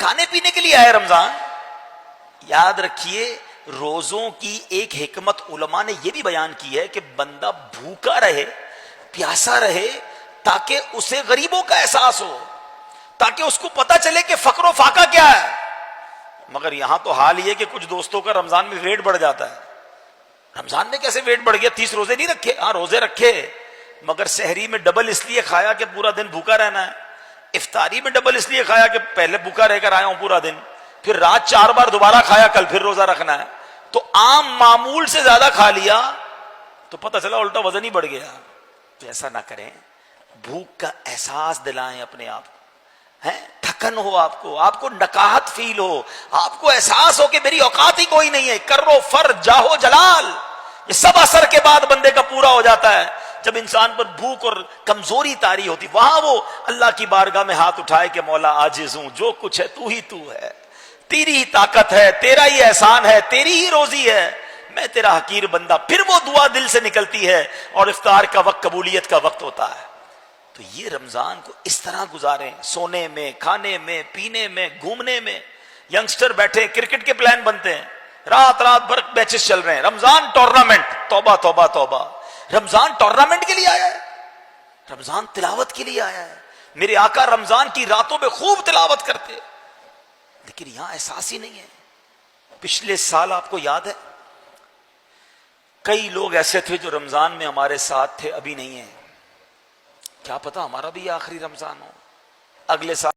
کھانے پینے کے لیے آیا رمضان. یاد رکھیے روزوں کی ایک حکمت علماء نے یہ بھی بیان کی ہے کہ بندہ بھوکا رہے پیاسا رہے تاکہ اسے غریبوں کا احساس ہو, تاکہ اس کو پتا چلے کہ فقر و فاقہ کیا ہے. مگر یہاں تو حال یہ کہ کچھ دوستوں کا رمضان میں ویٹ بڑھ جاتا ہے. رمضان میں کیسے ویٹ بڑھ گیا؟ 30 روزے نہیں رکھے؟ ہاں روزے رکھے, مگر سحری میں ڈبل اس لیے کھایا کہ پورا دن بھوکا رہنا ہے, افطاری میں ڈبل اس لیے کھایا کہ پہلے بھوکا رہ کر آیا ہوں پورا دن, پھر رات 4 بار دوبارہ کھایا, کل پھر روزہ رکھنا ہے. تو عام معمول سے زیادہ کھا لیا تو پتہ چلا الٹا وزن ہی بڑھ گیا. تو ایسا نہ کریں, بھوک کا احساس دلائیں اپنے آپ کو, تھکن ہو آپ کو نکاہت فیل ہو, آپ کو احساس ہو کہ میری اوقات ہی کوئی نہیں ہے. کرو فر جاہو جلال, یہ سب اثر کے بعد بندے کا پورا ہو جاتا ہے. جب انسان پر بھوک اور کمزوری طاری ہوتی, وہاں وہ اللہ کی بارگاہ میں ہاتھ اٹھائے کہ مولا عاجز ہوں, جو کچھ ہے تو ہی تو ہے, تیری ہی طاقت ہے, تیرا ہی احسان ہے, تیری ہی روزی ہے, میں تیرا حقیر بندہ. پھر وہ دعا دل سے نکلتی ہے اور افطار کا وقت قبولیت کا وقت ہوتا ہے. تو یہ رمضان کو اس طرح گزاریں, سونے میں, کھانے میں, پینے میں, گھومنے میں. ینگسٹر بیٹھے کرکٹ کے پلان بنتے ہیں, رات بھر میچز چل رہے ہیں. رمضان ٹورنامنٹ, توبہ توبہ توبہ. رمضان ٹورنامنٹ کے لیے آیا ہے, رمضان تلاوت کے لیے آیا ہے. میرے آقا رمضان کی راتوں میں خوب تلاوت کرتے, لیکن یہاں احساس ہی نہیں ہے. پچھلے سال آپ کو یاد ہے کئی لوگ ایسے تھے جو رمضان میں ہمارے ساتھ تھے, ابھی نہیں ہیں. کیا پتا ہمارا بھی آخری رمضان ہو, اگلے سال